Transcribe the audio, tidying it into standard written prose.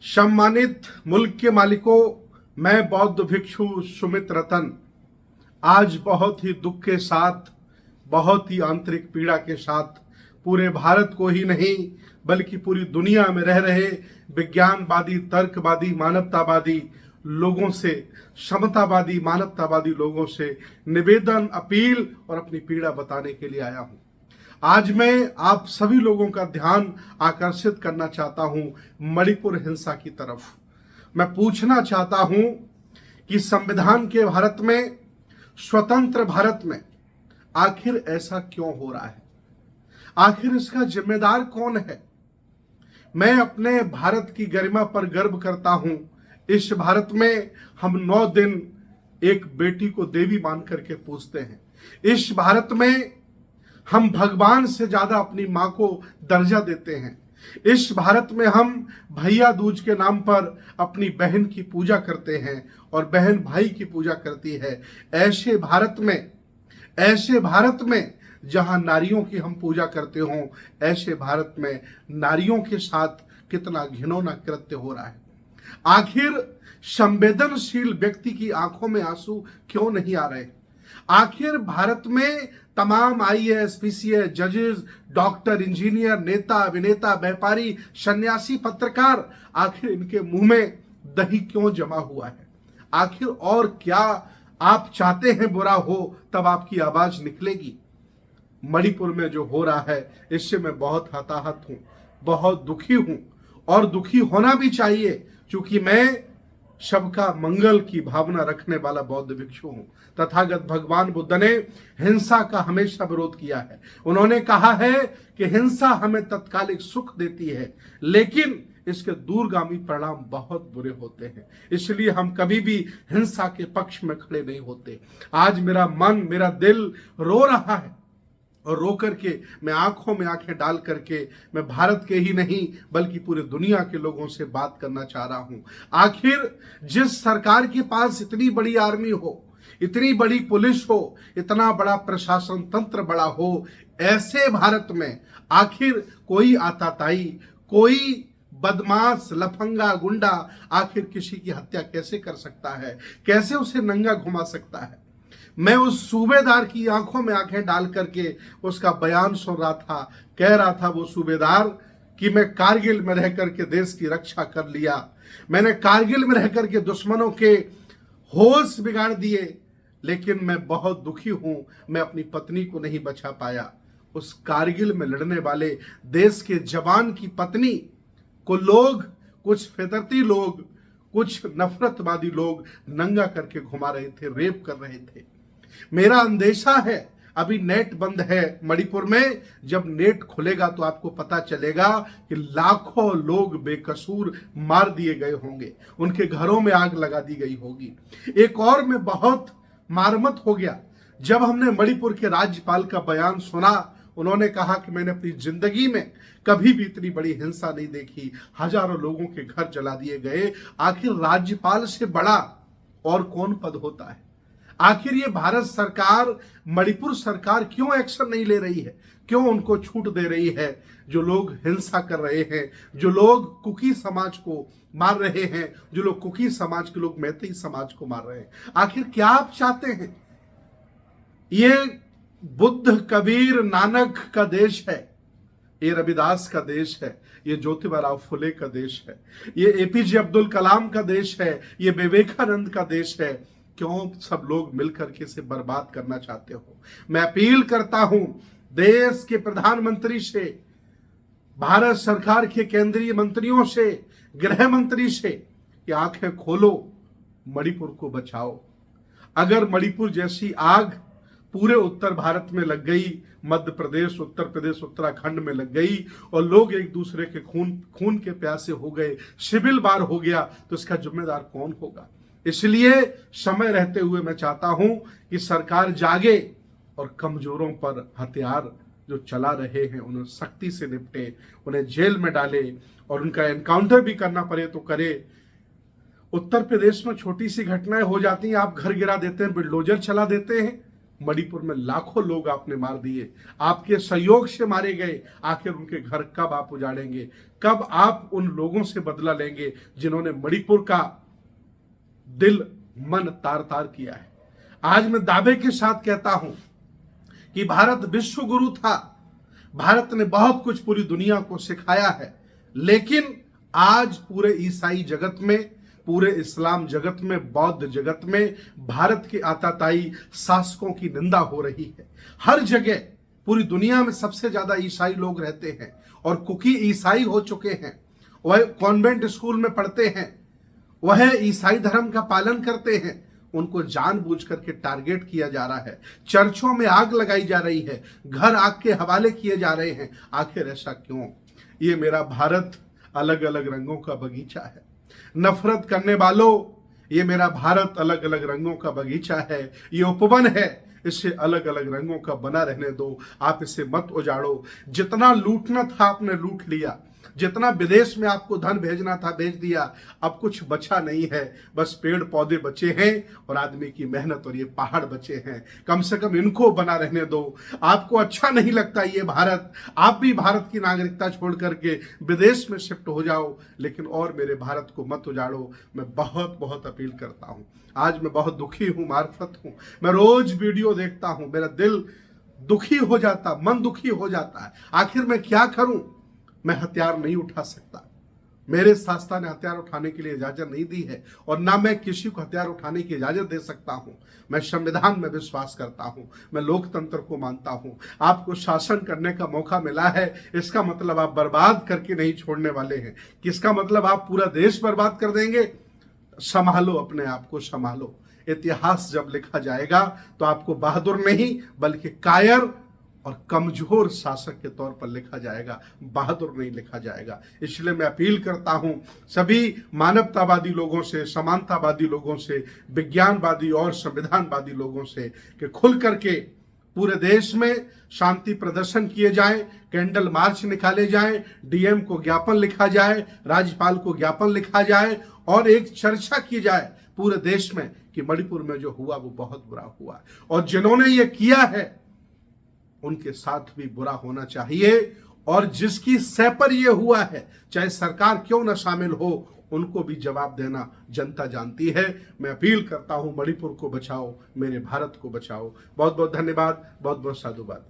सम्मानित मुल्क के मालिकों, मैं बौद्ध भिक्षु सुमित रतन आज बहुत ही दुख के साथ, बहुत ही आंतरिक पीड़ा के साथ पूरे भारत को ही नहीं बल्कि पूरी दुनिया में रह रहे विज्ञानवादी, तर्कवादी, मानवतावादी लोगों से, समतावादी, मानवतावादी लोगों से निवेदन, अपील और अपनी पीड़ा बताने के लिए आया हूं। आज मैं आप सभी लोगों का ध्यान आकर्षित करना चाहता हूं मणिपुर हिंसा की तरफ। मैं पूछना चाहता हूं कि संविधान के भारत में, स्वतंत्र भारत में आखिर ऐसा क्यों हो रहा है? आखिर इसका जिम्मेदार कौन है? मैं अपने भारत की गरिमा पर गर्व करता हूं। इस भारत में हम 9 दिन एक बेटी को देवी मान करके पूजते हैं। इस भारत में हम भगवान से ज्यादा अपनी मां को दर्जा देते हैं। इस भारत में हम भैया दूज के नाम पर अपनी बहन की पूजा करते हैं और बहन भाई की पूजा करती है। ऐसे भारत में जहां नारियों की हम पूजा करते हों, ऐसे भारत में नारियों के साथ कितना घिनौना कृत्य हो रहा है। आखिर संवेदनशील व्यक्ति की आंखों में आंसू क्यों नहीं आ रहे? आखिर भारत में तमाम आईएएस, पीसीएस, जजेस, डॉक्टर, इंजीनियर, नेता, अभिनेता, व्यापारी, सन्यासी, पत्रकार, आखिर इनके मुंह में दही क्यों जमा हुआ है? आखिर और क्या आप चाहते हैं बुरा हो तब आपकी आवाज निकलेगी? मणिपुर में जो हो रहा है इससे मैं बहुत हताहत हूं, बहुत दुखी हूं और दुखी होना भी चाहिए, क्योंकि मैं सबका मंगल की भावना रखने वाला बौद्ध भिक्षु हूं। तथागत भगवान बुद्ध ने हिंसा का हमेशा विरोध किया है। उन्होंने कहा है कि हिंसा हमें तत्कालिक सुख देती है, लेकिन इसके दूरगामी परिणाम बहुत बुरे होते हैं। इसलिए हम कभी भी हिंसा के पक्ष में खड़े नहीं होते। आज मेरा मन, मेरा दिल रो रहा है और रो करके मैं आंखों में आंखें डाल करके मैं भारत के ही नहीं बल्कि पूरे दुनिया के लोगों से बात करना चाह रहा हूं। आखिर जिस सरकार के पास इतनी बड़ी आर्मी हो, इतनी बड़ी पुलिस हो, इतना बड़ा प्रशासन तंत्र बड़ा हो, ऐसे भारत में आखिर कोई आताताई, कोई बदमाश, लफंगा, गुंडा आखिर किसी की हत्या कैसे कर सकता है? कैसे उसे नंगा घुमा सकता है? मैं उस सूबेदार की आंखों में आंखें डाल करके उसका बयान सुन रहा था। कह रहा था वो सूबेदार कि मैं कारगिल में रह करके देश की रक्षा कर लिया, मैंने कारगिल में रह करके दुश्मनों के होश बिगाड़ दिए, लेकिन मैं बहुत दुखी हूं, मैं अपनी पत्नी को नहीं बचा पाया। उस कारगिल में लड़ने वाले देश के जवान की पत्नी को लोग, कुछ फितरती लोग, कुछ नफरतवादी लोग नंगा करके घुमा रहे थे, रेप कर रहे थे। मेरा अंदेशा है, अभी नेट बंद है मणिपुर में, जब नेट खुलेगा तो आपको पता चलेगा कि लाखों लोग बेकसूर मार दिए गए होंगे, उनके घरों में आग लगा दी गई होगी। एक और मैं बहुत मारमत हो गया जब हमने मणिपुर के राज्यपाल का बयान सुना। उन्होंने कहा कि मैंने अपनी जिंदगी में कभी भी इतनी बड़ी हिंसा नहीं देखी, हजारों लोगों के घर जला दिए गए। आखिर राज्यपाल से बड़ा और कौन पद होता है? आखिर ये भारत सरकार, मणिपुर सरकार क्यों एक्शन नहीं ले रही है? क्यों उनको छूट दे रही है? जो लोग हिंसा कर रहे हैं, जो लोग कुकी समाज को मार रहे हैं, जो लोग कुकी समाज के लोग मैतेई समाज को मार रहे हैं, आखिर क्या आप चाहते हैं? ये बुद्ध, कबीर, नानक का देश है, ये रविदास का देश है, ये ज्योतिबा राव फुले का देश है, ये एपीजे अब्दुल कलाम का देश है, ये विवेकानंद का देश है। क्यों सब लोग मिलकर के इसे बर्बाद करना चाहते हो? मैं अपील करता हूं देश के प्रधानमंत्री से, भारत सरकार के केंद्रीय मंत्रियों से, गृह मंत्री से कि आंखें खोलो, मणिपुर को बचाओ। अगर मणिपुर जैसी आग पूरे उत्तर भारत में लग गई, मध्य प्रदेश, उत्तर प्रदेश, उत्तराखंड में लग गई और लोग एक दूसरे के खून के प्यासे हो गए, सिविल वार हो गया, तो इसका जिम्मेदार कौन होगा? इसलिए समय रहते हुए मैं चाहता हूं कि सरकार जागे और कमजोरों पर हथियार जो चला रहे हैं उन्हें सख्ती से निपटे, उन्हें जेल में डाले और उनका एनकाउंटर भी करना पड़े तो करे। उत्तर प्रदेश में छोटी सी घटनाएं हो जाती हैं, आप घर गिरा देते हैं, बुलडोजर चला देते हैं, मणिपुर में लाखों लोग आपने मार दिए, आपके सहयोग से मारे गए। आखिर उनके घर कब आप उजाड़ेंगे? कब आप उन लोगों से बदला लेंगे जिन्होंने मणिपुर का दिल मन तार तार किया है? आज मैं दावे के साथ कहता हूं कि भारत विश्व गुरु था, भारत ने बहुत कुछ पूरी दुनिया को सिखाया है, लेकिन आज पूरे ईसाई जगत में, पूरे इस्लाम जगत में, बौद्ध जगत में भारत के आताताई शासकों की निंदा हो रही है। हर जगह पूरी दुनिया में सबसे ज्यादा ईसाई लोग रहते हैं और कुकी ईसाई हो चुके हैं। वह कॉन्वेंट स्कूल में पढ़ते हैं, वह ईसाई धर्म का पालन करते हैं, उनको जानबूझ करके टारगेट किया जा रहा है, चर्चों में आग लगाई जा रही है, घर आग के हवाले किए जा रहे हैं। आखिर ऐसा क्यों? ये मेरा भारत अलग अलग रंगों का बगीचा है। नफरत करने वालों, ये मेरा भारत अलग अलग रंगों का बगीचा है, ये उपवन है, इसे अलग अलग रंगों का बना रहने दो, आप इसे मत उजाड़ो। जितना लूटना था आपने लूट लिया, जितना विदेश में आपको धन भेजना था भेज दिया, अब कुछ बचा नहीं है, बस पेड़ पौधे बचे हैं और आदमी की मेहनत और ये पहाड़ बचे हैं। कम से कम इनको बना रहने दो। आपको अच्छा नहीं लगता ये भारत, आप भी भारत की नागरिकता छोड़ करके विदेश में शिफ्ट हो जाओ, लेकिन और मेरे भारत को मत उजाड़ो। मैं बहुत बहुत अपील करता हूं। आज मैं बहुत दुखी हूं, मार्फत हूं, मैं रोज वीडियो देखता हूं, मेरा दिल दुखी हो जाता, मन दुखी हो जाता है। आखिर मैं क्या करूं? मैं हथियार नहीं उठा सकता, मेरे शास्त्रा ने हथियार उठाने के लिए इजाजत नहीं दी है और ना मैं किसी को हथियार उठाने की इजाजत दे सकता हूं। मैं संविधान में विश्वास करता हूं, मैं लोकतंत्र को मानता हूं। आपको शासन करने का मौका मिला है, इसका मतलब आप बर्बाद करके नहीं छोड़ने वाले हैं। किसका मतलब आप पूरा देश बर्बाद कर देंगे? संभालो, अपने आप को संभालो। इतिहास जब लिखा जाएगा तो आपको बहादुर नहीं बल्कि कायर और कमजोर शासक के तौर पर लिखा जाएगा, बहादुर नहीं लिखा जाएगा। इसलिए मैं अपील करता हूं सभी मानवतावादी लोगों से, समानतावादी लोगों से, विज्ञानवादी और संविधानवादी लोगों से कि खुल करके पूरे देश में शांति प्रदर्शन किए जाएं, कैंडल मार्च निकाले जाएं, डीएम को ज्ञापन लिखा जाए, राज्यपाल को ज्ञापन लिखा जाए और एक चर्चा की जाए पूरे देश में कि मणिपुर में जो हुआ वो बहुत बुरा हुआ और जिन्होंने ये किया है उनके साथ भी बुरा होना चाहिए। और जिसकी सह पर यह हुआ है, चाहे सरकार क्यों न शामिल हो, उनको भी जवाब देना जनता जानती है। मैं अपील करता हूं, मणिपुर को बचाओ, मेरे भारत को बचाओ। बहुत बहुत धन्यवाद, बहुत बहुत साधुवाद।